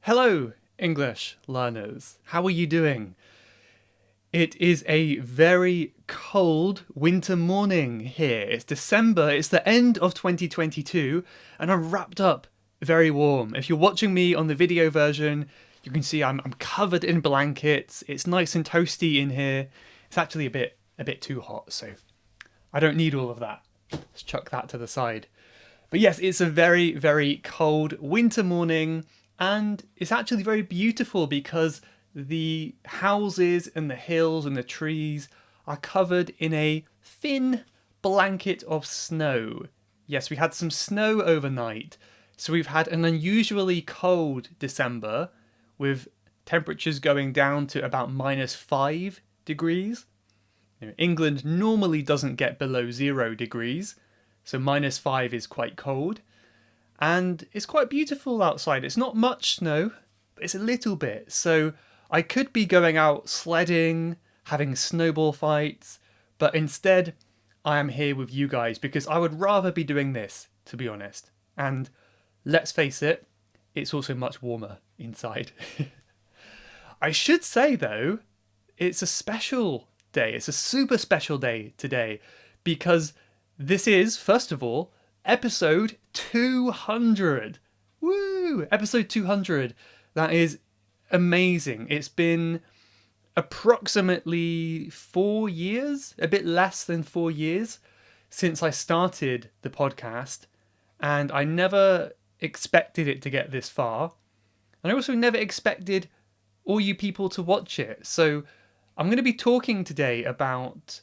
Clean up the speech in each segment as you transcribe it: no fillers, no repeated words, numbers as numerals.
Hello, English learners. How are you doing? It is a very cold winter morning here. It's December, it's the end of 2022, and I'm wrapped up very warm. If you're watching me on the video version, you can see I'm covered in blankets. It's nice and toasty in here. It's actually a bit too hot, so I don't need all of that. Let's chuck that to the side. But yes, it's a very, very cold winter morning, and it's actually very beautiful because the houses and the hills and the trees are covered in a thin blanket of snow. Yes, we had some snow overnight, so we've had an unusually cold December with temperatures going down to about -5 degrees. England normally doesn't get below 0 degrees, so -5 is quite cold. And it's quite beautiful outside. It's not much snow, but it's a little bit. So I could be going out sledding, having snowball fights, but instead I am here with you guys because I would rather be doing this, to be honest. And let's face it, it's also much warmer inside. I should say though, it's a special day. It's a super special day today because this is, first of all, episode 200. Woo! Episode 200. That is amazing. It's been approximately 4 years, a bit less than 4 years, since I started the podcast, and I never expected it to get this far. And I also never expected all you people to watch it. So I'm going to be talking today about,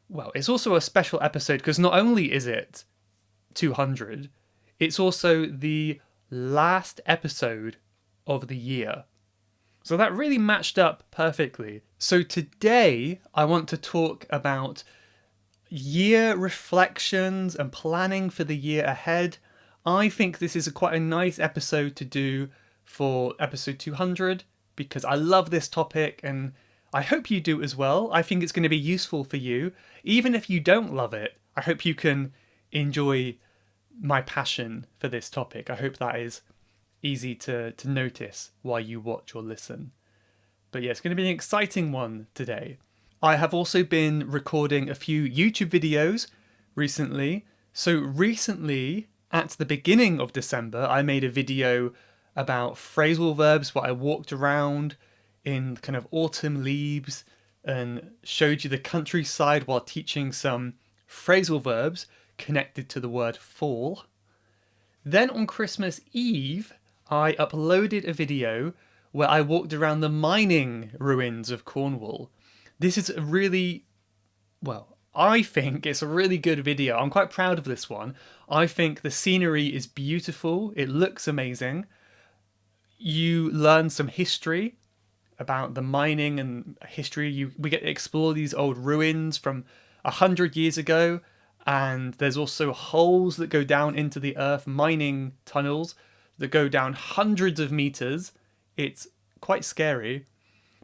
well, it's also a special episode because not only is it 200, it's also the last episode of the year. So that really matched up perfectly. So today I want to talk about year reflections and planning for the year ahead. I think this is quite a nice episode to do for episode 200 because I love this topic and I hope you do as well. I think it's going to be useful for you. Even if you don't love it, I hope you can enjoy my passion for this topic. I hope that is easy to notice while you watch or listen. But yeah, it's going to be an exciting one today. I have also been recording a few YouTube videos recently. So recently, at the beginning of December, I made a video about phrasal verbs where I walked around in kind of autumn leaves and showed you the countryside while teaching some phrasal verbs connected to the word fall. Then on Christmas Eve, I uploaded a video where I walked around the mining ruins of Cornwall. This is a really, well, I think it's a really good video. I'm quite proud of this one. I think the scenery is beautiful. It looks amazing. You learn some history about the mining and history. We get to explore these old ruins from 100 years ago. And there's also holes that go down into the earth, mining tunnels that go down hundreds of meters. It's quite scary.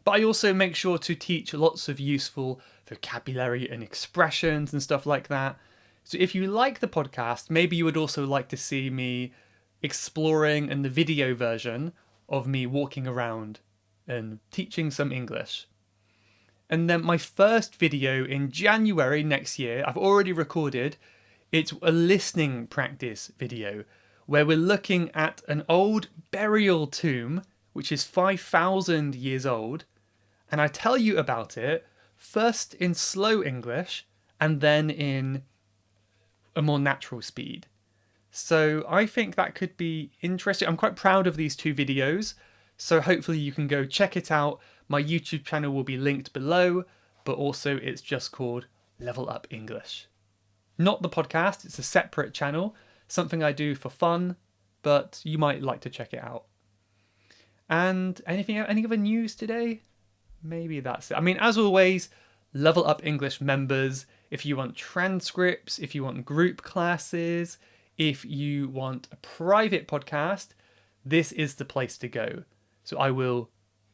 But I also make sure to teach lots of useful vocabulary and expressions and stuff like that. So if you like the podcast, maybe you would also like to see me exploring in the video version of me walking around and teaching some English. And then my first video in January next year, I've already recorded. It's a listening practice video where we're looking at an old burial tomb, which is 5,000 years old. And I tell you about it first in slow English and then in a more natural speed. So I think that could be interesting. I'm quite proud of these two videos. So hopefully you can go check it out. My YouTube channel will be linked below, but also it's just called Level Up English. Not the podcast, it's a separate channel, something I do for fun, but you might like to check it out. And any other news today? Maybe that's it. I mean, as always, Level Up English members, if you want transcripts, if you want group classes, if you want a private podcast, this is the place to go. So I will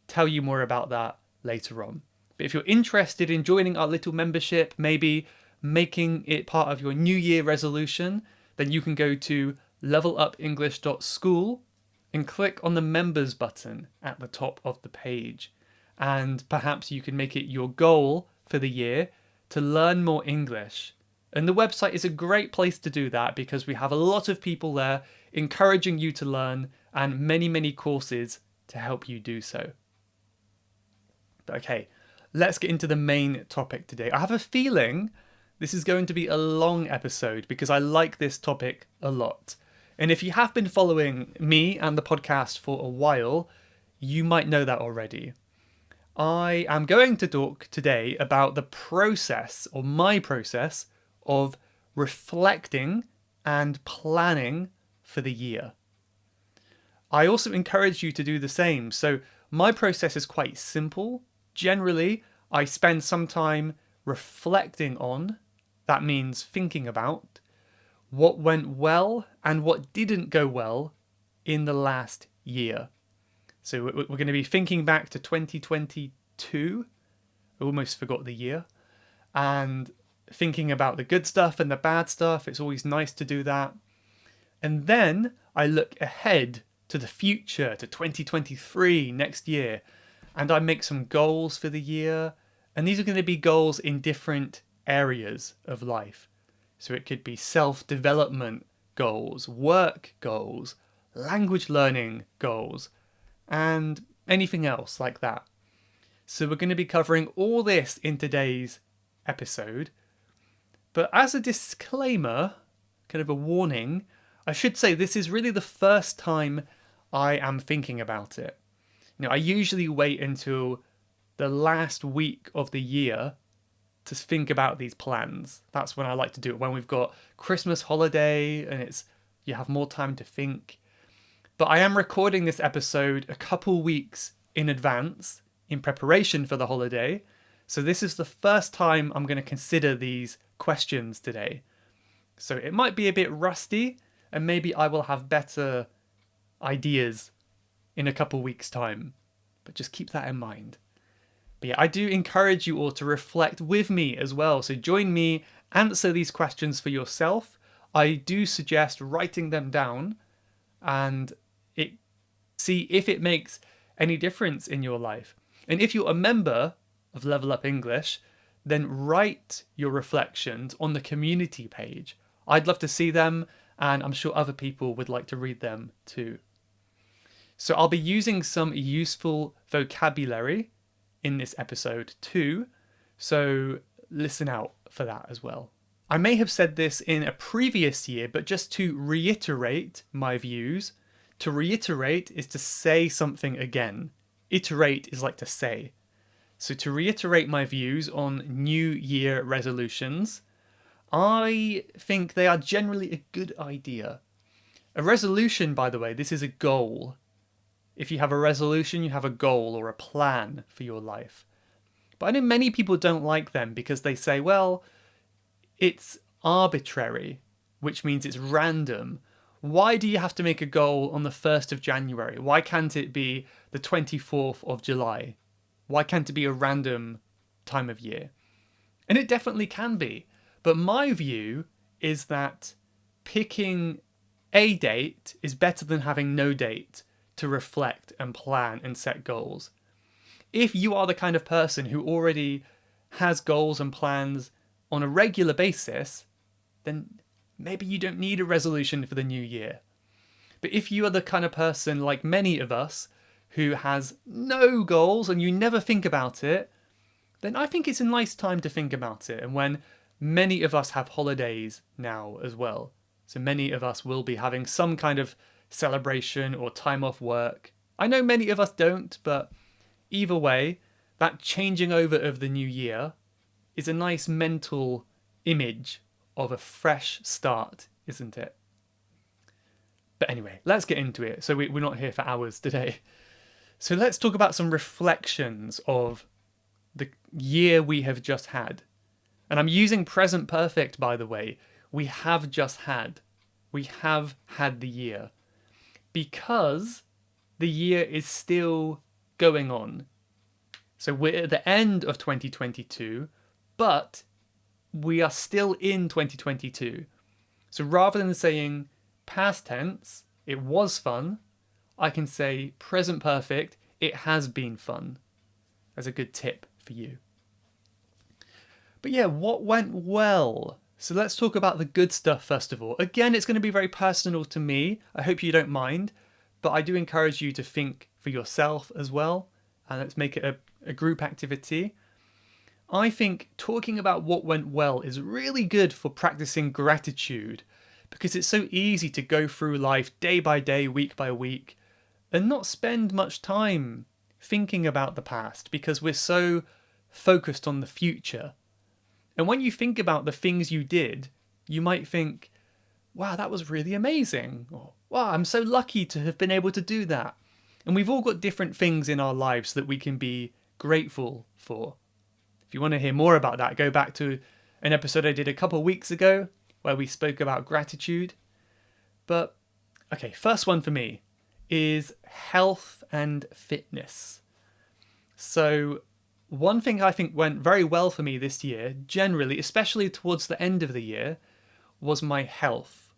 tell you more about that later on. But if you're interested in joining our little membership, maybe making it part of your New Year resolution, then you can go to levelupenglish.school and click on the members button at the top of the page. And perhaps you can make it your goal for the year to learn more English. And the website is a great place to do that because we have a lot of people there encouraging you to learn and many, many courses to help you do so. Okay, let's get into the main topic today. I have a feeling this is going to be a long episode because I like this topic a lot. And if you have been following me and the podcast for a while, you might know that already. I am going to talk today about the process, or my process, of reflecting and planning for the year. I also encourage you to do the same. So my process is quite simple. Generally, I spend some time reflecting on, that means thinking about, what went well and what didn't go well in the last year. So we're going to be thinking back to 2022. I almost forgot the year. And thinking about the good stuff and the bad stuff. It's always nice to do that. And then I look ahead to the future, to 2023, next year. And I make some goals for the year. And these are going to be goals in different areas of life. So it could be self-development goals, work goals, language learning goals, and anything else like that. So we're going to be covering all this in today's episode. But as a disclaimer, kind of a warning, I should say this is really the first time I am thinking about it. I usually wait until the last week of the year to think about these plans. That's when I like to do it, when we've got Christmas holiday and you have more time to think. But I am recording this episode a couple weeks in advance in preparation for the holiday. So this is the first time I'm going to consider these questions today. So it might be a bit rusty and maybe I will have better ideas in a couple weeks' time. But just keep that in mind. But yeah, I do encourage you all to reflect with me as well. So join me, answer these questions for yourself. I do suggest writing them down and see if it makes any difference in your life. And if you're a member of Level Up English, then write your reflections on the community page. I'd love to see them, and I'm sure other people would like to read them too. So I'll be using some useful vocabulary in this episode too, so listen out for that as well. I may have said this in a previous year, but just to reiterate my views, to reiterate is to say something again. Iterate is like to say. So to reiterate my views on New Year resolutions, I think they are generally a good idea. A resolution, by the way, this is a goal. If you have a resolution, you have a goal or a plan for your life. But I know many people don't like them because they say, well, it's arbitrary, which means it's random. Why do you have to make a goal on the 1st of January? Why can't it be the 24th of July? Why can't it be a random time of year? And it definitely can be. But my view is that picking a date is better than having no date to reflect and plan and set goals. If you are the kind of person who already has goals and plans on a regular basis, then maybe you don't need a resolution for the new year. But if you are the kind of person like many of us who has no goals and you never think about it, then I think it's a nice time to think about it. And when many of us have holidays now as well, so many of us will be having some kind of celebration or time off work. I know many of us don't, but either way, that changing over of the new year is a nice mental image of a fresh start, isn't it? But anyway, let's get into it. So we're not here for hours today. So let's talk about some reflections of the year we have just had. And I'm using present perfect, by the way. We have just had. We have had the year. Because the year is still going on. So we're at the end of 2022, but we are still in 2022. So rather than saying past tense, it was fun, I can say present perfect, it has been fun. As a good tip for you. But yeah, what went well? So let's talk about the good stuff first of all. Again, it's going to be very personal to me. I hope you don't mind, but I do encourage you to think for yourself as well. And let's make it a group activity. I think talking about what went well is really good for practicing gratitude because it's so easy to go through life day by day, week by week, and not spend much time thinking about the past because we're so focused on the future. And when you think about the things you did, you might think, wow, that was really amazing. Or, wow, I'm so lucky to have been able to do that. And we've all got different things in our lives that we can be grateful for. If you want to hear more about that, go back to an episode I did a couple of weeks ago where we spoke about gratitude. But, okay, first one for me is health and fitness. So, one thing I think went very well for me this year, generally, especially towards the end of the year, was my health.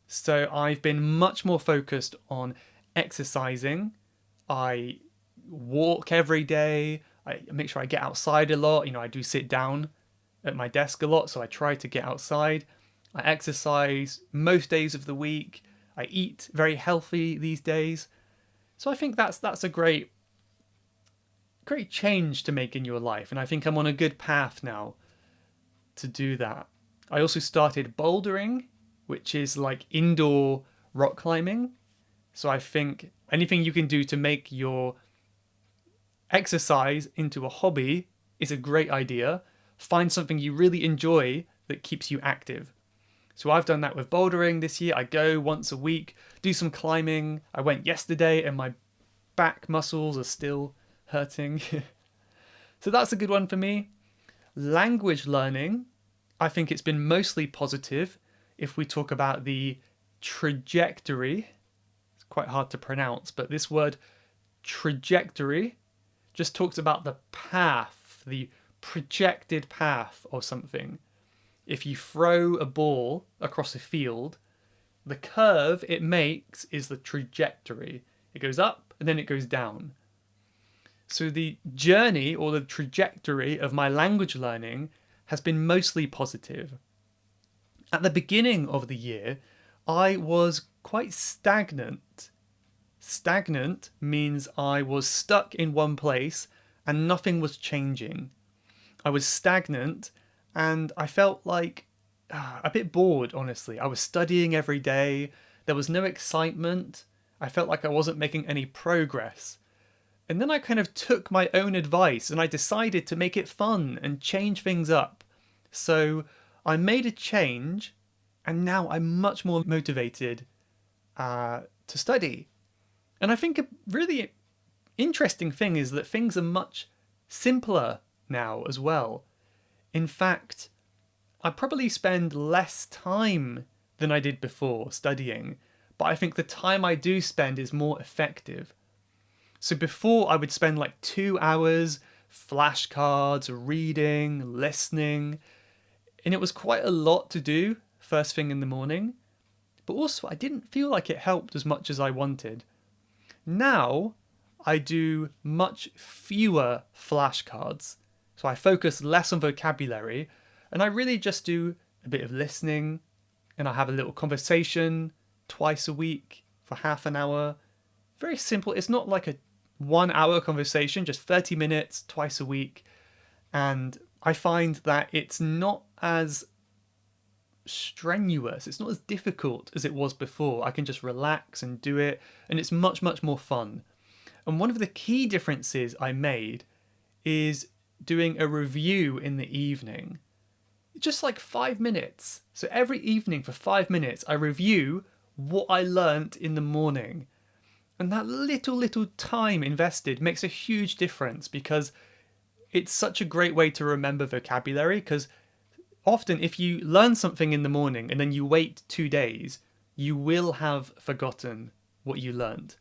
So I've been much more focused on exercising. I walk every day. I make sure I get outside a lot. I do sit down at my desk a lot, so I try to get outside. I exercise most days of the week. I eat very healthy these days. So I think that's a great change to make in your life, and I think I'm on a good path now to do that. I also started bouldering, which is like indoor rock climbing. So I think anything you can do to make your exercise into a hobby is a great idea. Find something you really enjoy that keeps you active. So I've done that with bouldering this year. I go once a week, do some climbing. I went yesterday and my back muscles are still hurting. So that's a good one for me. Language learning, I think it's been mostly positive if we talk about the trajectory. It's quite hard to pronounce, but this word trajectory just talks about the path, the projected path of something. If you throw a ball across a field, the curve it makes is the trajectory. It goes up and then it goes down. So the journey or the trajectory of my language learning has been mostly positive. At the beginning of the year, I was quite stagnant. Stagnant means I was stuck in one place and nothing was changing. I was stagnant and I felt like a bit bored, honestly. I was studying every day. There was no excitement. I felt like I wasn't making any progress. And then I kind of took my own advice and I decided to make it fun and change things up. So I made a change and now I'm much more motivated to study. And I think a really interesting thing is that things are much simpler now as well. In fact, I probably spend less time than I did before studying, but I think the time I do spend is more effective. So before I would spend like 2 hours flashcards, reading, listening, and it was quite a lot to do first thing in the morning. But also I didn't feel like it helped as much as I wanted. Now I do much fewer flashcards. So I focus less on vocabulary and I really just do a bit of listening and I have a little conversation twice a week for half an hour. Very simple. It's not like a 1 hour conversation, just 30 minutes twice a week. And I find that it's not as strenuous, it's not as difficult as it was before. I can just relax and do it, and it's much, much more fun. And one of the key differences I made is doing a review in the evening. Just like 5 minutes. So every evening for 5 minutes, I review what I learnt in the morning. And that little time invested makes a huge difference because it's such a great way to remember vocabulary. Because often if you learn something in the morning and then you wait 2 days, you will have forgotten what you learned.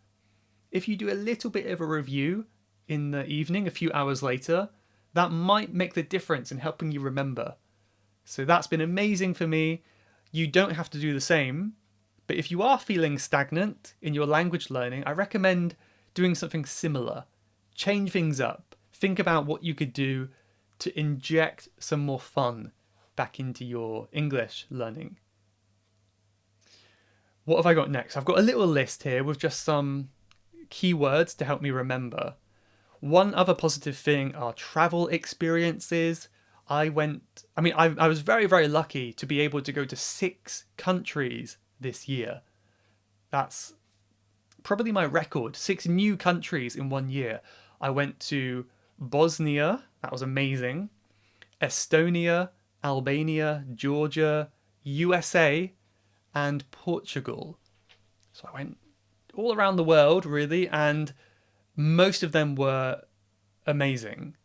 If you do a little bit of a review in the evening, a few hours later, that might make the difference in helping you remember. So that's been amazing for me. You don't have to do the same, But if you are feeling stagnant in your language learning, I recommend doing something similar. Change things up. Think about what you could do to inject some more fun back into your English learning. What have I got next? I've got a little list here with just some keywords to help me remember. One other positive thing are travel experiences. I was very, very lucky to be able to go to 6 countries this year. That's probably my record. 6 new countries in one year. I went to Bosnia, that was amazing. Estonia, Albania, Georgia, USA, and Portugal. So I went all around the world, really, and most of them were amazing.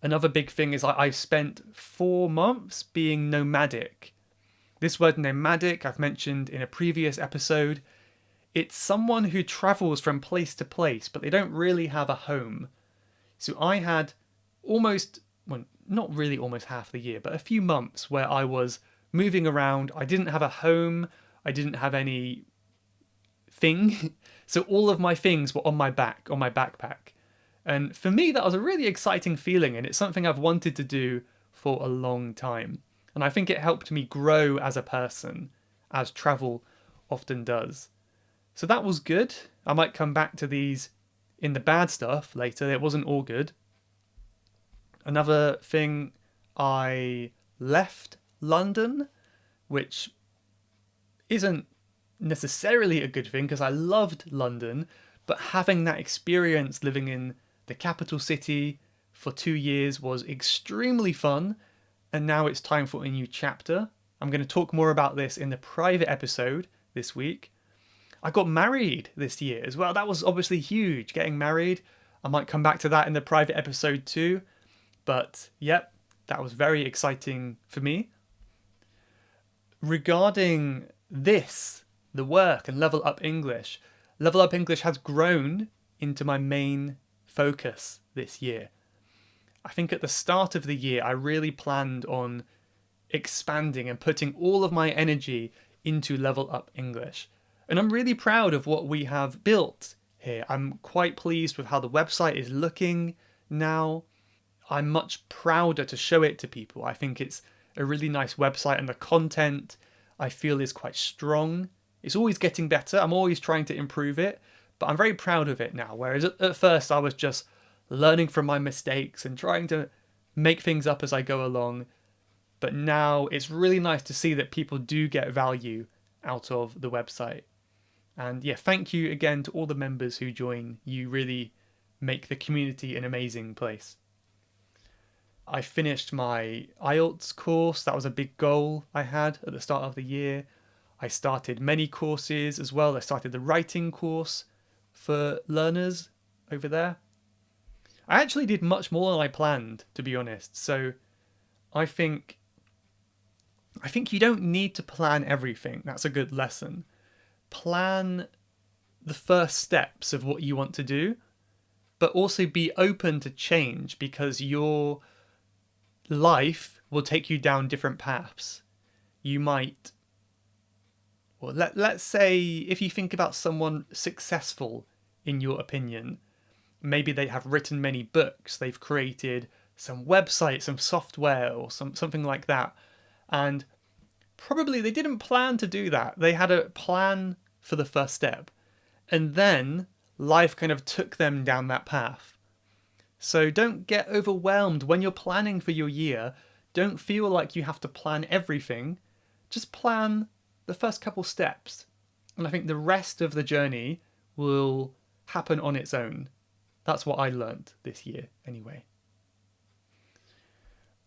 Another big thing is I spent 4 months being nomadic. This word nomadic I've mentioned in a previous episode. It's someone who travels from place to place, but they don't really have a home. So I had almost, well, not really almost half the year, but a few months where I was moving around. I didn't have a home. I didn't have any thing. So all of my things were on my back, on my backpack. And for me, that was a really exciting feeling, and it's something I've wanted to do for a long time. And I think it helped me grow as a person, as travel often does. So that was good. I might come back to these in the bad stuff later. It wasn't all good. Another thing, I left London, which isn't necessarily a good thing because I loved London, but having that experience living in the capital city for 2 years was extremely fun, and now it's time for a new chapter. I'm going to talk more about this in the private episode this week. I got married this year as well. That was obviously huge, getting married. I might come back to that in the private episode too. But yep, that was very exciting for me. Regarding this, the work and Level Up English, Level Up English has grown into my main focus this year. I think at the start of the year, I really planned on expanding and putting all of my energy into Level Up English. And I'm really proud of what we have built here. I'm quite pleased with how the website is looking now. I'm much prouder to show it to people. I think it's a really nice website, and the content I feel is quite strong. It's always getting better. I'm always trying to improve it, but I'm very proud of it now. Whereas at first I was just learning from my mistakes and trying to make things up as I go along. But now it's really nice to see that people do get value out of the website. And yeah, thank you again to all the members who join. You really make the community an amazing place. I finished my IELTS course. That was a big goal I had at the start of the year. I started many courses as well. I started the writing course for learners over there. I actually did much more than I planned, to be honest. So I think you don't need to plan everything. That's a good lesson. Plan the first steps of what you want to do, but also be open to change, because your life will take you down different paths. You might, well, let's say if you think about someone successful in your opinion, maybe they have written many books, they've created some website, some software, or something like that, and probably they didn't plan to do that. They had a plan for the first step, and then life kind of took them down that path. So don't get overwhelmed when you're planning for your year. Don't feel like you have to plan everything. Just plan the first couple steps. And I think the rest of the journey will happen on its own. That's what I learned this year anyway.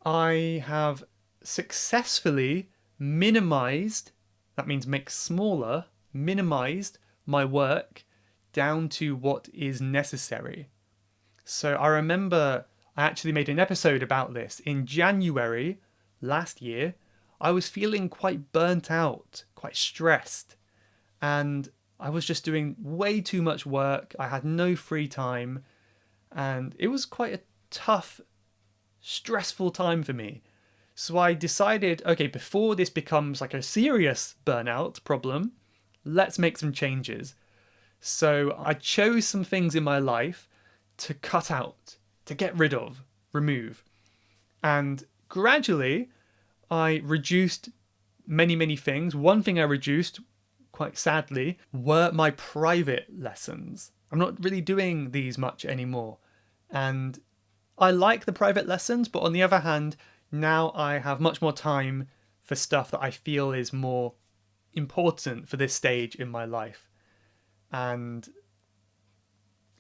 I have successfully minimized, that means make smaller, minimized my work down to what is necessary. So I remember I actually made an episode about this. In January last year, I was feeling quite burnt out, quite stressed, and I was just doing way too much work. I had no free time, and it was quite a tough, stressful time for me. So I decided, okay, before this becomes like a serious burnout problem, let's make some changes. So I chose some things in my life to cut out, to get rid of, remove. And gradually, I reduced many, many things. One thing I reduced, quite sadly, were my private lessons. I'm not really doing these much anymore. And I like the private lessons, but on the other hand, now I have much more time for stuff that I feel is more important for this stage in my life. And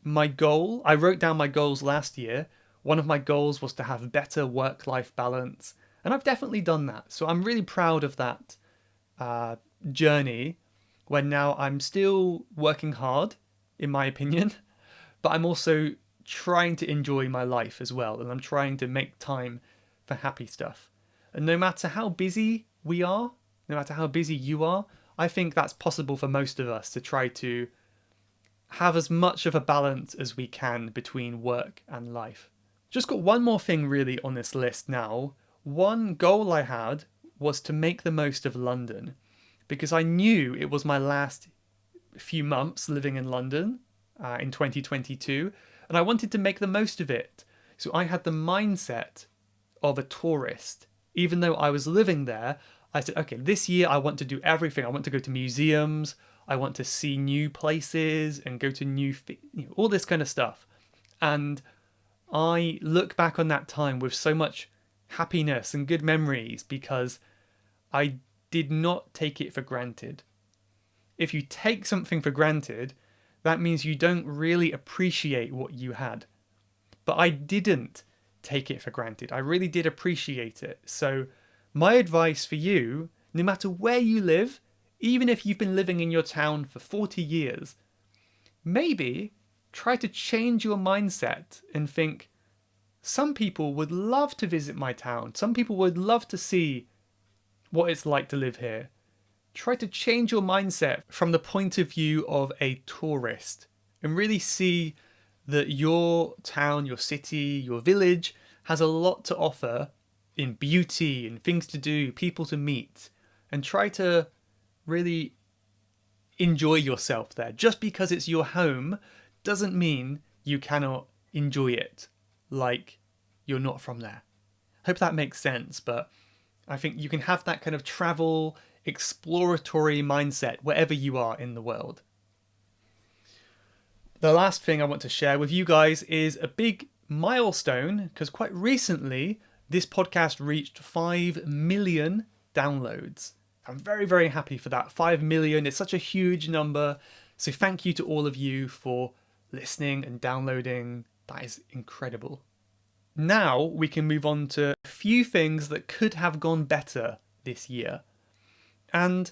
my goal, I wrote down my goals last year. One of my goals was to have better work-life balance, and I've definitely done that. So I'm really proud of that journey, where now I'm still working hard, in my opinion, but I'm also trying to enjoy my life as well, and I'm trying to make time for happy stuff. And no matter how busy we are, no matter how busy you are, I think that's possible for most of us to try to have as much of a balance as we can between work and life. Just got one more thing really on this list now. One goal I had was to make the most of London, because I knew it was my last few months living in London in 2022, and I wanted to make the most of it. So I had the mindset of a tourist. Even though I was living there, I said, okay, this year I want to do everything. I want to go to museums, I want to see new places and go to all this kind of stuff. And I look back on that time with so much happiness and good memories because I did not take it for granted. If you take something for granted, that means you don't really appreciate what you had. But I didn't take it for granted. I really did appreciate it. So my advice for you, no matter where you live, even if you've been living in your town for 40 years, maybe try to change your mindset and think, some people would love to visit my town. Some people would love to see what it's like to live here. Try to change your mindset from the point of view of a tourist and really see that your town, your city, your village has a lot to offer in beauty and things to do, people to meet, and try to really enjoy yourself there. Just because it's your home doesn't mean you cannot enjoy it like you're not from there. Hope that makes sense, but I think you can have that kind of travel, exploratory mindset wherever you are in the world. The last thing I want to share with you guys is a big milestone, because quite recently this podcast reached 5 million downloads. I'm very, very happy for that. 5 million is such a huge number. So thank you to all of you for listening and downloading. That is incredible. Now we can move on to a few things that could have gone better this year. And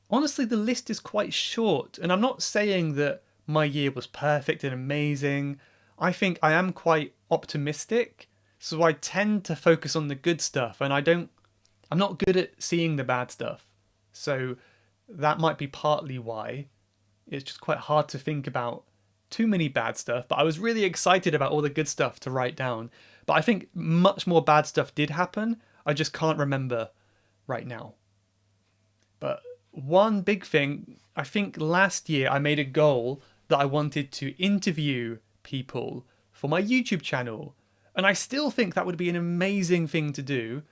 honestly, the list is quite short. And I'm not saying that my year was perfect and amazing. I think I am quite optimistic. So I tend to focus on the good stuff, and I'm not good at seeing the bad stuff. So that might be partly why it's just quite hard to think about too many bad stuff. But I was really excited about all the good stuff to write down. But I think much more bad stuff did happen. I just can't remember right now. But one big thing, I think last year I made a goal that I wanted to interview people for my YouTube channel. And I still think that would be an amazing thing to do.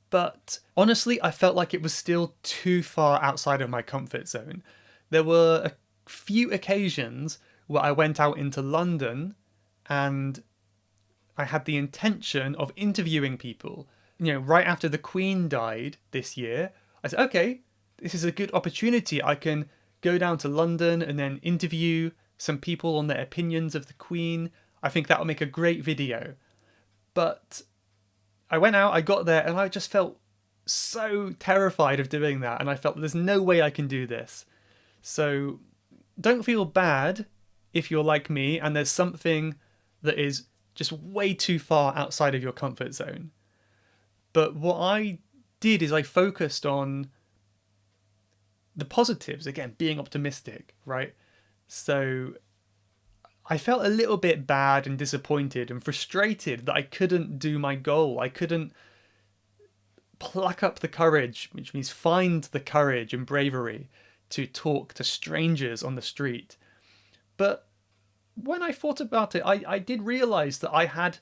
But honestly, I felt like it was still too far outside of my comfort zone. There were a few occasions where I went out into London and I had the intention of interviewing people. You know, right after the Queen died this year, I said, okay, this is a good opportunity. I can go down to London and then interview some people on their opinions of the Queen. I think that will make a great video. But I went out, I got there, and I just felt so terrified of doing that. And I felt there's no way I can do this. So don't feel bad if you're like me and there's something that is just way too far outside of your comfort zone. But what I did is I focused on the positives, again, being optimistic, right? So I felt a little bit bad and disappointed and frustrated that I couldn't do my goal. I couldn't pluck up the courage, which means find the courage and bravery to talk to strangers on the street. But when I thought about it, I did realize that I had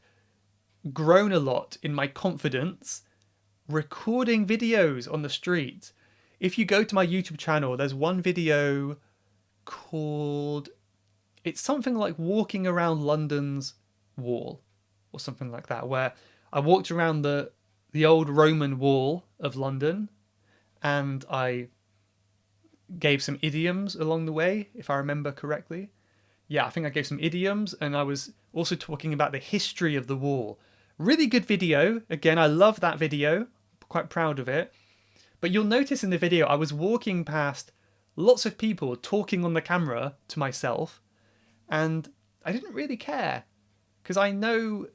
grown a lot in my confidence recording videos on the street. If you go to my YouTube channel, there's one video called, it's something like walking around London's wall or something like that, where I walked around the old Roman wall of London and I gave some idioms along the way, if I remember correctly. Yeah, I think I gave some idioms, and I was also talking about the history of the wall. Really good video. Again, I love that video. Quite proud of it. But you'll notice in the video, I was walking past lots of people talking on the camera to myself, and I didn't really care. Because I know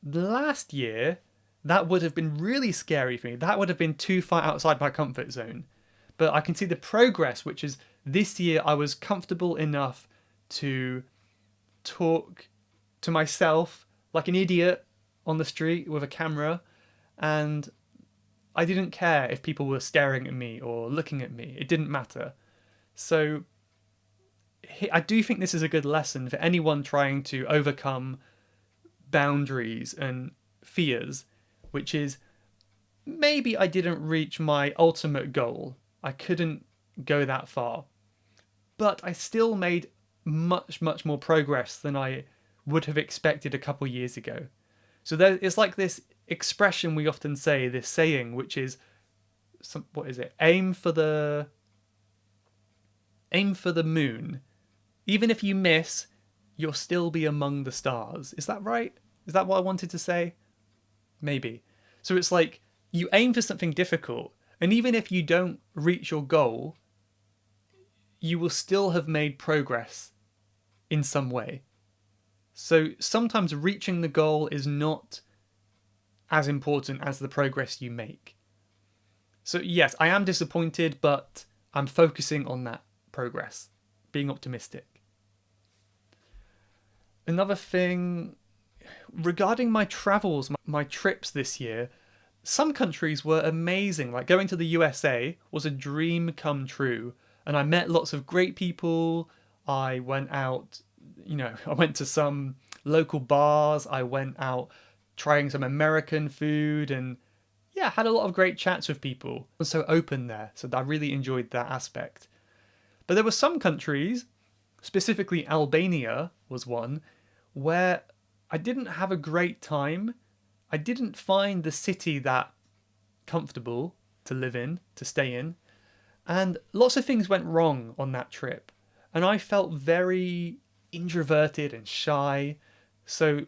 last year, that would have been really scary for me. That would have been too far outside my comfort zone. But I can see the progress, which is this year I was comfortable enough to talk to myself like an idiot on the street with a camera, and I didn't care if people were staring at me or looking at me. It didn't matter. So I do think this is a good lesson for anyone trying to overcome boundaries and fears, which is maybe I didn't reach my ultimate goal. I couldn't go that far. But I still made much, much more progress than I would have expected a couple years ago. So it's like this expression we often say, this saying, which is, what is it? Aim for the moon. Even if you miss, you'll still be among the stars. Is that right? Is that what I wanted to say? Maybe. So it's like you aim for something difficult, and even if you don't reach your goal, you will still have made progress in some way. So sometimes reaching the goal is not as important as the progress you make. So yes, I am disappointed, but I'm focusing on that progress, being optimistic. Another thing regarding my travels, my trips this year, some countries were amazing. Like going to the USA was a dream come true. And I met lots of great people. I went out, I went to some local bars. I went out trying some American food and yeah, had a lot of great chats with people. I was so open there. So I really enjoyed that aspect. But there were some countries, specifically Albania was one, where I didn't have a great time. I didn't find the city that comfortable to live in, to stay in. And lots of things went wrong on that trip. And I felt very introverted and shy. So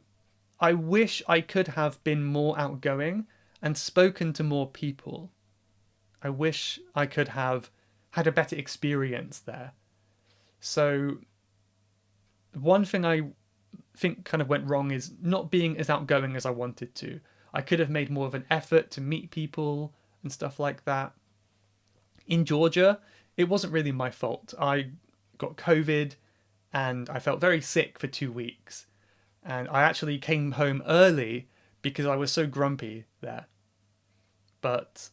I wish I could have been more outgoing and spoken to more people. I wish I could have had a better experience there. So one thing I think kind of went wrong is not being as outgoing as I wanted to. I could have made more of an effort to meet people and stuff like that. In Georgia, it wasn't really my fault. I got COVID and I felt very sick for 2 weeks. And I actually came home early because I was so grumpy there. But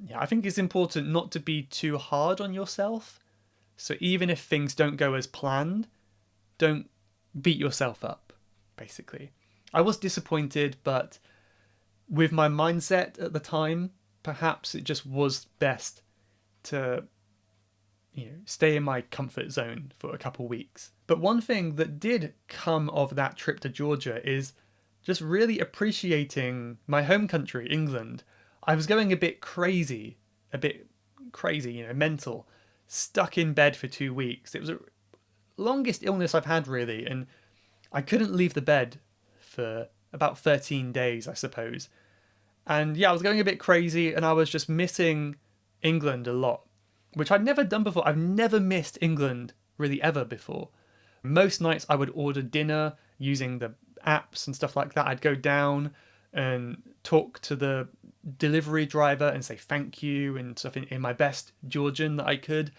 yeah, I think it's important not to be too hard on yourself. So even if things don't go as planned, don't beat yourself up, basically. I was disappointed, but with my mindset at the time, perhaps it just was best to stay in my comfort zone for a couple weeks. But one thing that did come of that trip to Georgia is just really appreciating my home country, England. I was going a bit crazy, mental, stuck in bed for 2 weeks. It was the longest illness I've had, really, and I couldn't leave the bed for about 13 days, I suppose. And yeah, I was going a bit crazy, and I was just missing England a lot, which I'd never done before. I've never missed England really ever before. Most nights I would order dinner using the apps and stuff like that. I'd go down and talk to the delivery driver and say thank you and stuff in my best Georgian that I could.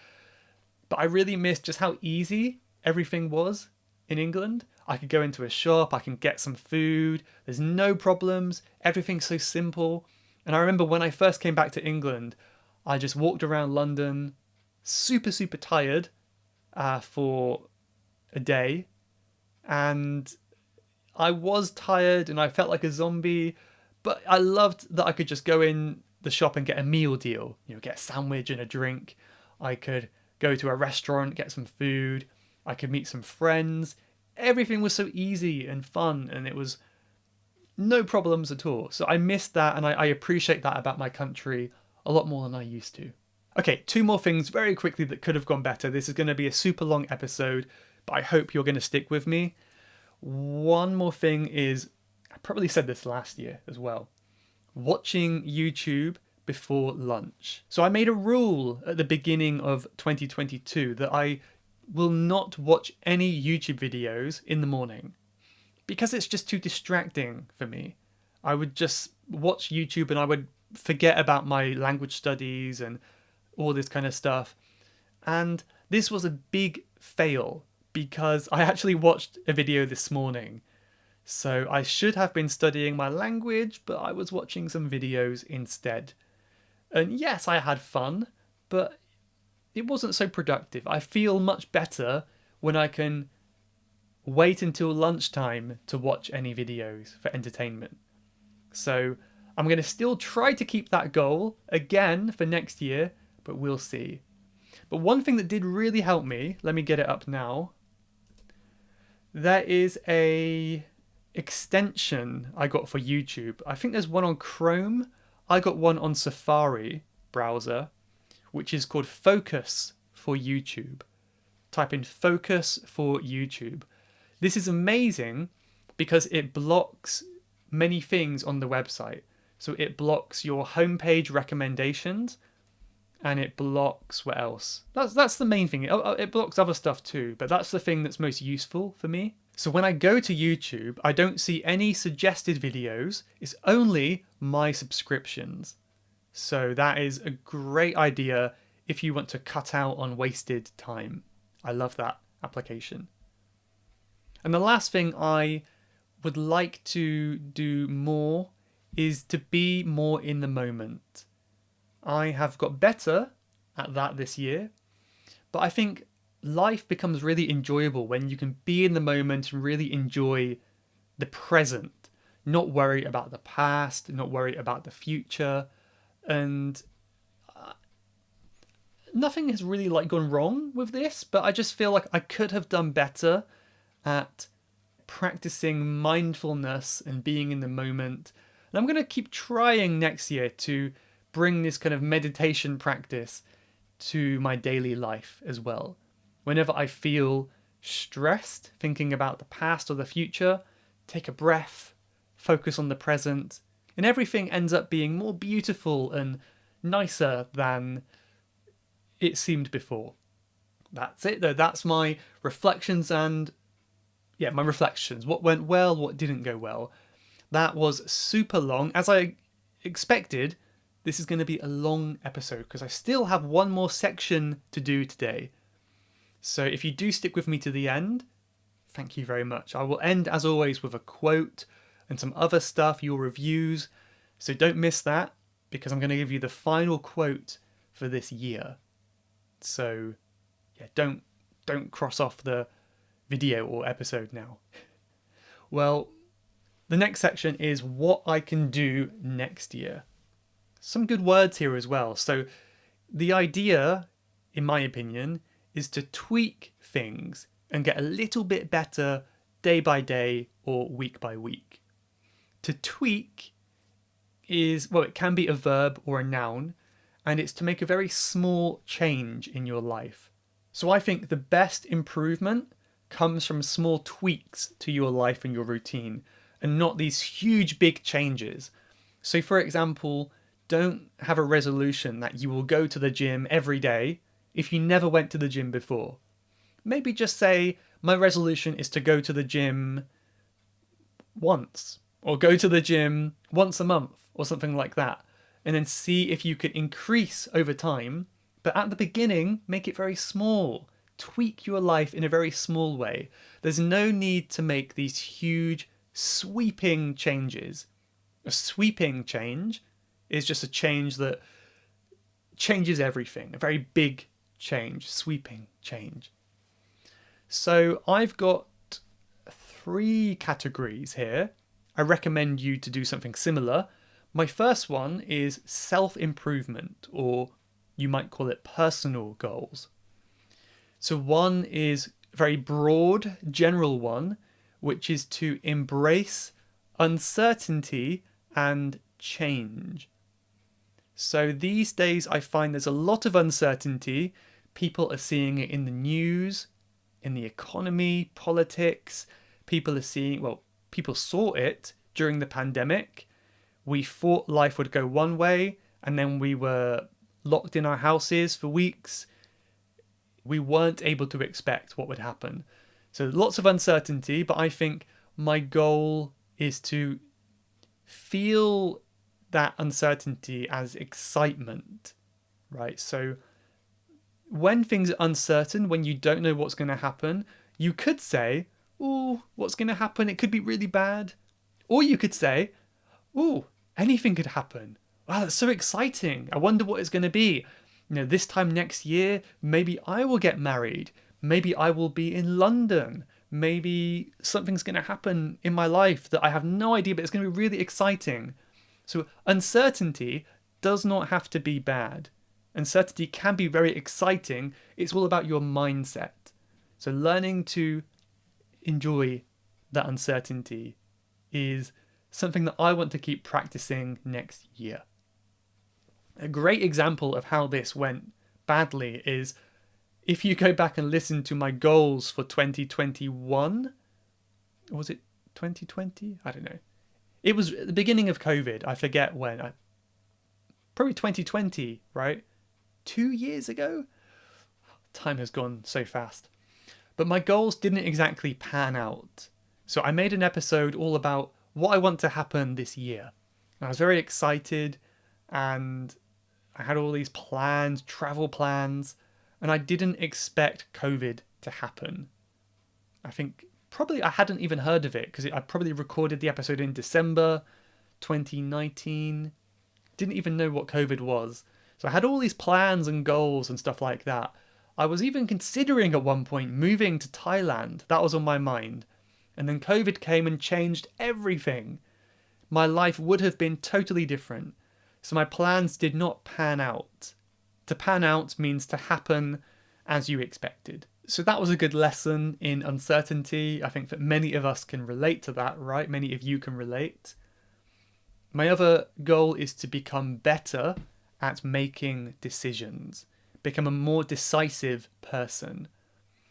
But I really missed just how easy everything was in England. I could go into a shop, I can get some food, there's no problems, everything's so simple. And I remember when I first came back to England, I just walked around London, super, super tired for a day. And I was tired and I felt like a zombie, but I loved that I could just go in the shop and get a meal deal, get a sandwich and a drink. I could go to a restaurant, get some food. I could meet some friends. Everything was so easy and fun, and it was no problems at all. So I missed that, and I appreciate that about my country a lot more than I used to. Okay, two more things very quickly that could have gone better. This is going to be a super long episode, but I hope you're going to stick with me. One more thing is, I probably said this last year as well, watching YouTube before lunch. So I made a rule at the beginning of 2022 that I will not watch any YouTube videos in the morning because it's just too distracting for me. I would just watch YouTube and I would forget about my language studies and all this kind of stuff. And this was a big fail because I actually watched a video this morning. So I should have been studying my language, but I was watching some videos instead. And yes, I had fun, but it wasn't so productive. I feel much better when I can wait until lunchtime to watch any videos for entertainment. So I'm going to still try to keep that goal again for next year, but we'll see. But one thing that did really help me, let me get it up now. There is a extension I got for YouTube. I think there's one on Chrome. I got one on Safari browser, which is called Focus for YouTube. Type in Focus for YouTube. This is amazing because it blocks many things on the website. So it blocks your homepage recommendations, and it blocks what else? That's the main thing. It blocks other stuff too, but that's the thing that's most useful for me. So when I go to YouTube, I don't see any suggested videos. It's only my subscriptions. So that is a great idea if you want to cut out on wasted time. I love that application. And the last thing I would like to do more is to be more in the moment. I have got better at that this year, but I think life becomes really enjoyable when you can be in the moment and really enjoy the present, not worry about the past, not worry about the future, and nothing has really gone wrong with this, but I just feel like I could have done better at practicing mindfulness and being in the moment. And I'm going to keep trying next year to bring this kind of meditation practice to my daily life as well. Whenever I feel stressed, thinking about the past or the future, take a breath, focus on the present, and everything ends up being more beautiful and nicer than it seemed before. That's it though. That's my reflections and my reflections. What went well, what didn't go well. That was super long. As I expected, this is going to be a long episode because I still have one more section to do today. So if you do stick with me to the end, thank you very much. I will end, as always, with a quote and some other stuff, your reviews. So don't miss that because I'm going to give you the final quote for this year. So don't cross off the video or episode now. Well, the next section is what I can do next year. Some good words here as well. So the idea, in my opinion, is to tweak things and get a little bit better day by day or week by week. To tweak is, it can be a verb or a noun, and it's to make a very small change in your life. So I think the best improvement comes from small tweaks to your life and your routine, and not these huge big changes. So for example, don't have a resolution that you will go to the gym every day if you never went to the gym before. Maybe just say, my resolution is to go to the gym once, or go to the gym once a month, or something like that. And then see if you can increase over time. But at the beginning, make it very small. Tweak your life in a very small way. There's no need to make these huge, sweeping changes. A sweeping change is just a change that changes everything. A very big change, sweeping change. So I've got 3 categories here. I recommend you to do something similar. My first one is self-improvement, or you might call it personal goals. So one is a very broad, general one, which is to embrace uncertainty and change. So these days I find there's a lot of uncertainty. People are seeing it in the news, in the economy, politics. People saw it during the pandemic. We thought life would go one way, and then we were locked in our houses for weeks. We weren't able to expect what would happen. So lots of uncertainty, but I think my goal is to feel that uncertainty as excitement, right? So when things are uncertain, when you don't know what's going to happen, you could say, "Ooh, what's going to happen? It could be really bad." Or you could say, "Ooh, anything could happen. Wow, that's so exciting. I wonder what it's going to be. This time next year, maybe I will get married. Maybe I will be in London. Maybe something's going to happen in my life that I have no idea, but it's going to be really exciting." So uncertainty does not have to be bad. Uncertainty can be very exciting. It's all about your mindset. So learning to enjoy that uncertainty is something that I want to keep practicing next year. A great example of how this went badly is if you go back and listen to my goals for 2021, or was it 2020? I don't know. It was at the beginning of COVID. I forget when. Probably 2020, right? 2 years ago? Time has gone so fast. But my goals didn't exactly pan out. So I made an episode all about what I want to happen this year. And I was very excited, and I had all these plans, travel plans, and I didn't expect COVID to happen. I think probably I hadn't even heard of it because I probably recorded the episode in December 2019. Didn't even know what COVID was. So I had all these plans and goals and stuff like that. I was even considering at one point moving to Thailand. That was on my mind. And then COVID came and changed everything. My life would have been totally different. So my plans did not pan out. To pan out means to happen as you expected. So that was a good lesson in uncertainty. I think that many of us can relate to that, right? Many of you can relate. My other goal is to become better at making decisions, become a more decisive person,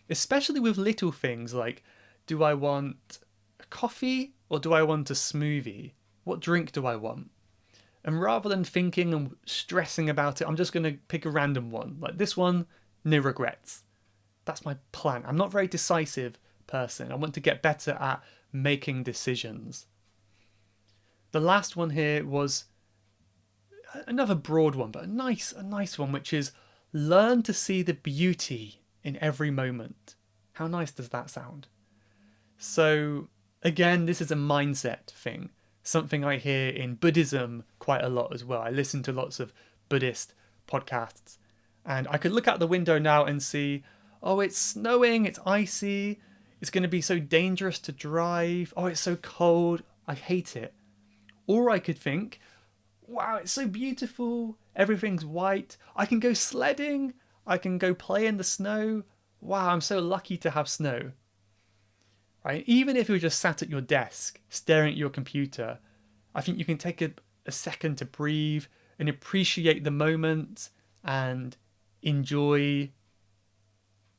especially with little things like, do I want a coffee or do I want a smoothie? What drink do I want? And rather than thinking and stressing about it, I'm just going to pick a random one. Like this one, no regrets. That's my plan. I'm not a very decisive person. I want to get better at making decisions. The last one here was another broad one, but a nice one, which is learn to see the beauty in every moment. How nice does that sound? So again, this is a mindset thing, something I hear in Buddhism quite a lot as well. I listen to lots of Buddhist podcasts, and I could look out the window now and see, oh, it's snowing, it's icy, it's going to be so dangerous to drive, oh, it's so cold, I hate it. Or I could think, wow, it's so beautiful, everything's white, I can go sledding, I can go play in the snow, wow, I'm so lucky to have snow. Right? Even if you're just sat at your desk, staring at your computer, I think you can take a second to breathe and appreciate the moment and enjoy.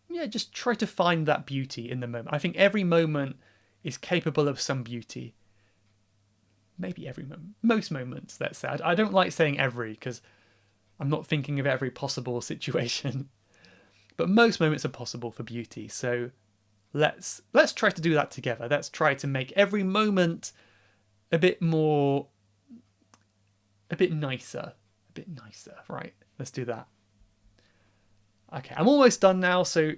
Yeah, just try to find that beauty in the moment. I think every moment is capable of some beauty. Maybe every moment. Most moments, let's say. I don't like saying every because I'm not thinking of every possible situation. But most moments are possible for beauty. So let's try to do that together. Let's try to make every moment a bit nicer. A bit nicer, right? Let's do that. Okay, I'm almost done now, so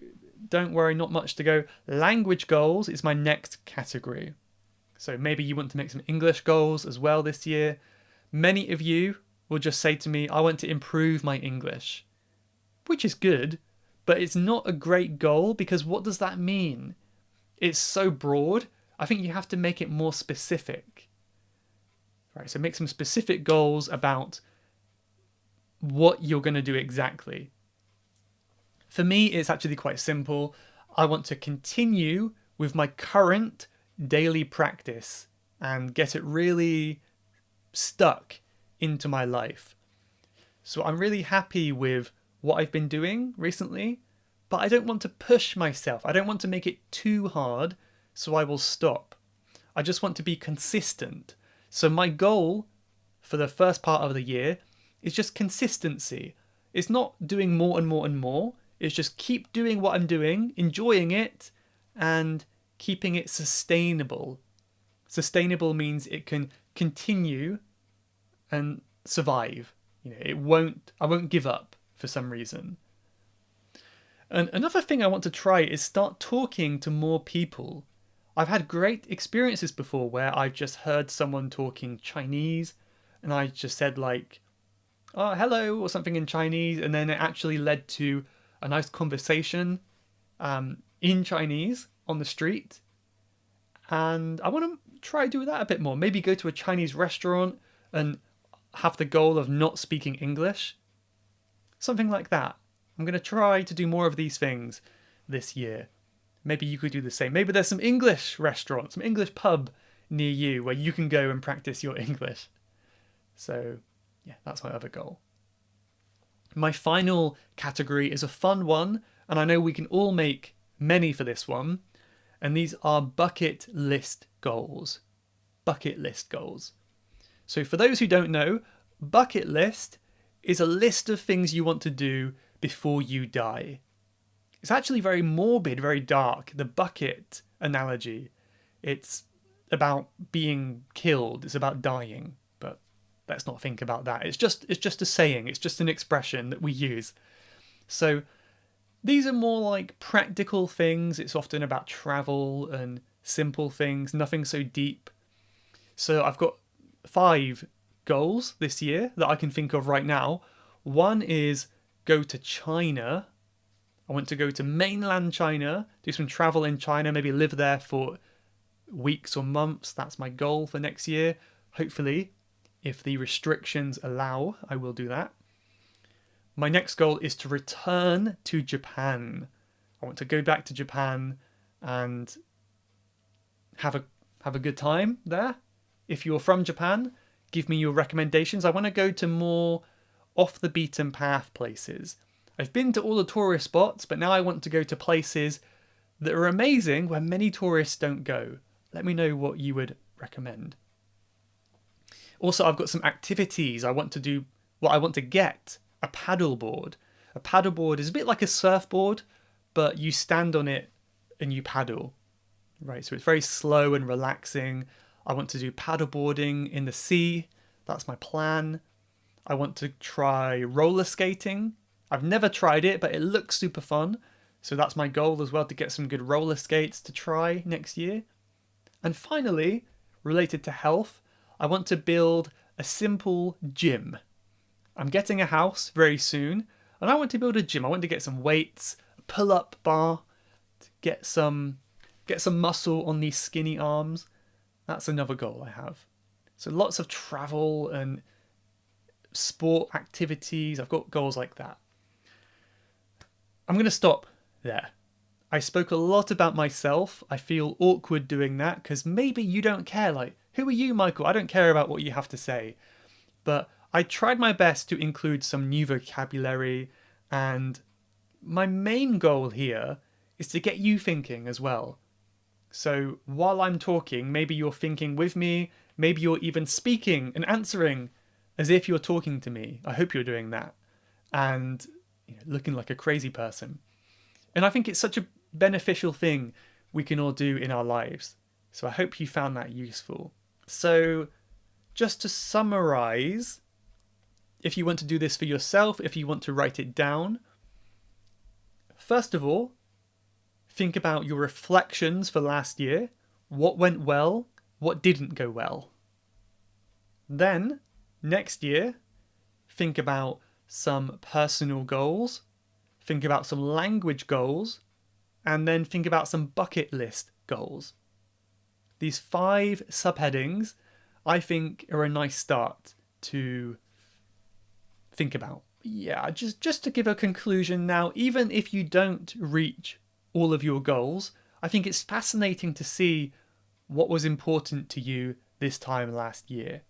don't worry, not much to go. Language goals is my next category. So maybe you want to make some English goals as well this year. Many of you will just say to me, I want to improve my English, which is good, but it's not a great goal because what does that mean? It's so broad. I think you have to make it more specific. Right, so make some specific goals about what you're going to do exactly. For me, it's actually quite simple. I want to continue with my current daily practice and get it really stuck into my life. So I'm really happy with what I've been doing recently, but I don't want to push myself. I don't want to make it too hard, so I will stop. I just want to be consistent. So my goal for the first part of the year is just consistency. It's not doing more and more and more. It's just keep doing what I'm doing, enjoying it, and keeping it sustainable. Sustainable means it can continue and survive. I won't give up for some reason. And another thing I want to try is start talking to more people. I've had great experiences before where I've just heard someone talking Chinese and I just said like, oh, hello, or something in Chinese, and then it actually led to a nice conversation in Chinese on the street. And I want to try do that a bit more. Maybe go to a Chinese restaurant and have the goal of not speaking English. Something like that. I'm going to try to do more of these things this year. Maybe you could do the same. Maybe there's some English restaurant, some English pub near you where you can go and practice your English. So, yeah, that's my other goal. My final category is a fun one, and I know we can all make many for this one, and these are bucket list goals. Bucket list goals. So for those who don't know, bucket list is a list of things you want to do before you die. It's actually very morbid, very dark, the bucket analogy. It's about being killed, it's about dying, but let's not think about that. It's just a saying, it's just an expression that we use. So these are more like practical things. It's often about travel and simple things, nothing so deep. So I've got 5 goals this year that I can think of right now. One is go to China. I want to go to mainland China, do some travel in China, maybe live there for weeks or months. That's my goal for next year. Hopefully, if the restrictions allow, I will do that. My next goal is to return to Japan. I want to go back to Japan and have a good time there. If you're from Japan, give me your recommendations. I want to go to more off the beaten path places. I've been to all the tourist spots, but now I want to go to places that are amazing where many tourists don't go. Let me know what you would recommend. Also, I've got some activities I want to do. I want to get a paddleboard. A paddleboard is a bit like a surfboard, but you stand on it and you paddle. Right, so it's very slow and relaxing. I want to do paddleboarding in the sea. That's my plan. I want to try roller skating. I've never tried it, but it looks super fun. So that's my goal as well, to get some good roller skates to try next year. And finally, related to health, I want to build a simple gym. I'm getting a house very soon, and I want to build a gym. I want to get some weights, a pull-up bar, to get some muscle on these skinny arms. That's another goal I have. So lots of travel and sport activities. I've got goals like that. I'm going to stop there. I spoke a lot about myself. I feel awkward doing that because maybe you don't care. Like, who are you, Michael? I don't care about what you have to say. But I tried my best to include some new vocabulary, and my main goal here is to get you thinking as well. So while I'm talking, maybe you're thinking with me, maybe you're even speaking and answering as if you're talking to me. I hope you're doing that. And looking like a crazy person. And I think it's such a beneficial thing we can all do in our lives. So I hope you found that useful. So just to summarize, if you want to do this for yourself, if you want to write it down, first of all, think about your reflections for last year. What went well? What didn't go well? Then, next year, think about some personal goals. think about some language goals, and then think about some bucket list goals. These 5 subheadings, I think, are a nice start to think about. Yeah, just to give a conclusion now, even if you don't reach all of your goals, I think it's fascinating to see what was important to you this time last year.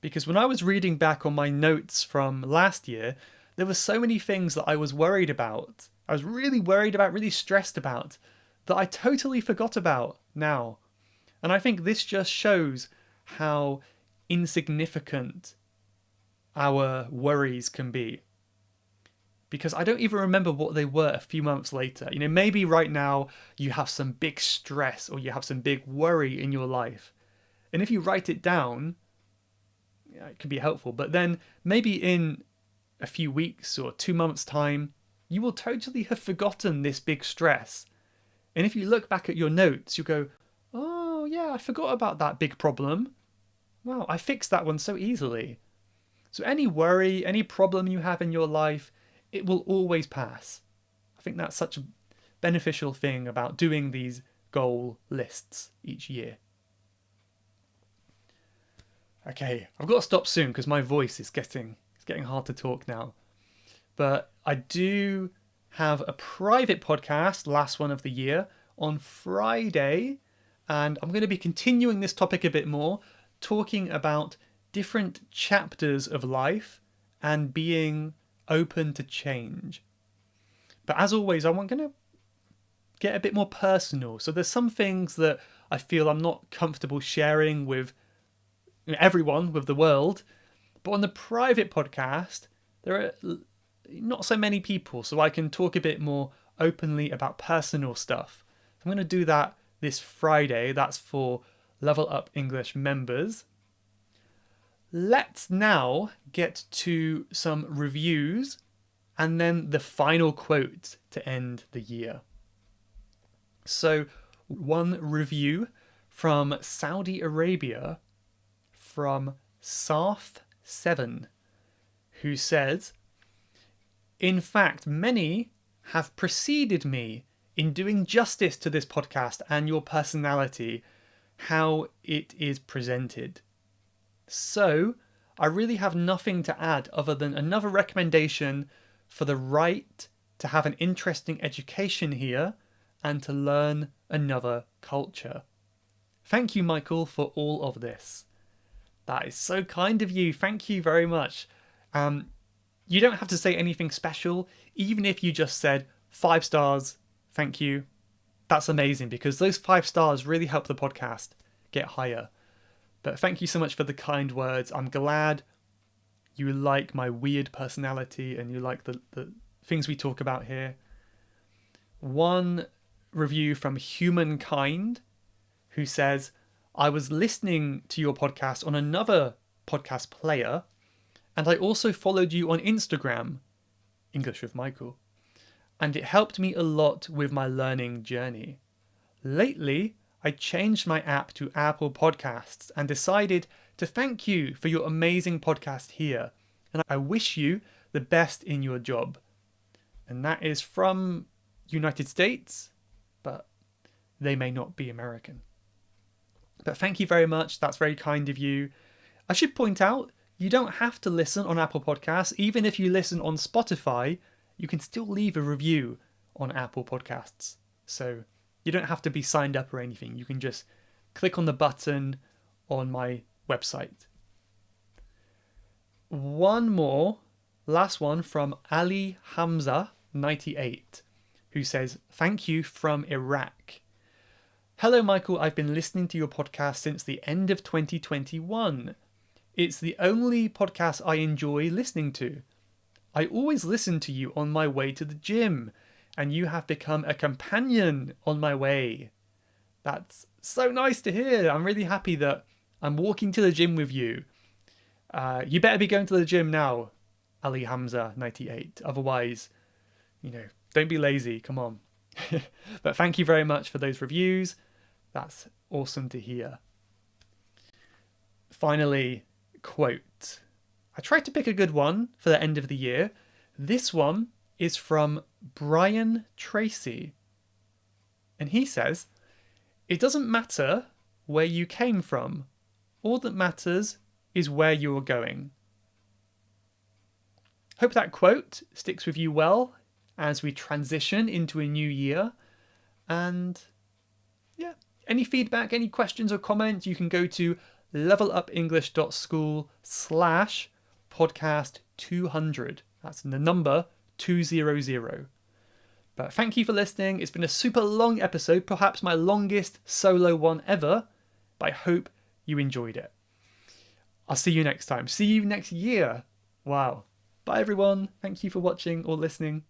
Because when I was reading back on my notes from last year, there were so many things that I was worried about. I was really worried about, really stressed about, that I totally forgot about now. And I think this just shows how insignificant our worries can be. Because I don't even remember what they were a few months later. Maybe right now you have some big stress or you have some big worry in your life. And if you write it down, it can be helpful. But then maybe in a few weeks or 2 months' time, you will totally have forgotten this big stress. And if you look back at your notes, you go, oh yeah, I forgot about that big problem. Wow, I fixed that one so easily. So any worry, any problem you have in your life, it will always pass. I think that's such a beneficial thing about doing these goal lists each year. Okay, I've got to stop soon because my voice is getting hard to talk now. But I do have a private podcast, last one of the year, on Friday, and I'm going to be continuing this topic a bit more, talking about different chapters of life and being open to change. But as always, I'm going to get a bit more personal. So there's some things that I feel I'm not comfortable sharing with everyone, with the world. But on the private podcast, there are not so many people, so I can talk a bit more openly about personal stuff. I'm going to do that this Friday. That's for Level Up English members. Let's now get to some reviews and then the final quote to end the year. So, one review from Saudi Arabia from Sarth7, who says, "In fact, many have preceded me in doing justice to this podcast and your personality, how it is presented. So, I really have nothing to add other than another recommendation for the right to have an interesting education here and to learn another culture. Thank you, Michael, for all of this." That is so kind of you. Thank you very much. You don't have to say anything special. Even if you just said 5 stars, thank you. That's amazing because those 5 stars really help the podcast get higher. But thank you so much for the kind words. I'm glad you like my weird personality and you like the things we talk about here. One review from Humankind, who says, "I was listening to your podcast on another podcast player, and I also followed you on Instagram, English with Michael, and it helped me a lot with my learning journey. Lately, I changed my app to Apple Podcasts and decided to thank you for your amazing podcast here, and I wish you the best in your job." And that is from United States, but they may not be American. But thank you very much. That's very kind of you. I should point out, you don't have to listen on Apple Podcasts. Even if you listen on Spotify, you can still leave a review on Apple Podcasts. So you don't have to be signed up or anything. You can just click on the button on my website. One more, last one from Ali Hamza 98, who says, "Thank you from Iraq. Hello, Michael. I've been listening to your podcast since the end of 2021. It's the only podcast I enjoy listening to. I always listen to you on my way to the gym, and you have become a companion on my way." That's so nice to hear. I'm really happy that I'm walking to the gym with you. You better be going to the gym now, Ali Hamza 98. Otherwise, don't be lazy. Come on. But thank you very much for those reviews. That's awesome to hear. Finally, quote. I tried to pick a good one for the end of the year. This one is from Brian Tracy. And he says, "It doesn't matter where you came from. All that matters is where you're going." Hope that quote sticks with you well as we transition into a new year. And yeah, any feedback, any questions or comments, you can go to levelupenglish.school/podcast200. That's the number 200. But thank you for listening. It's been a super long episode, perhaps my longest solo one ever, but I hope you enjoyed it. I'll see you next time. See you next year. Wow. Bye everyone. Thank you for watching or listening.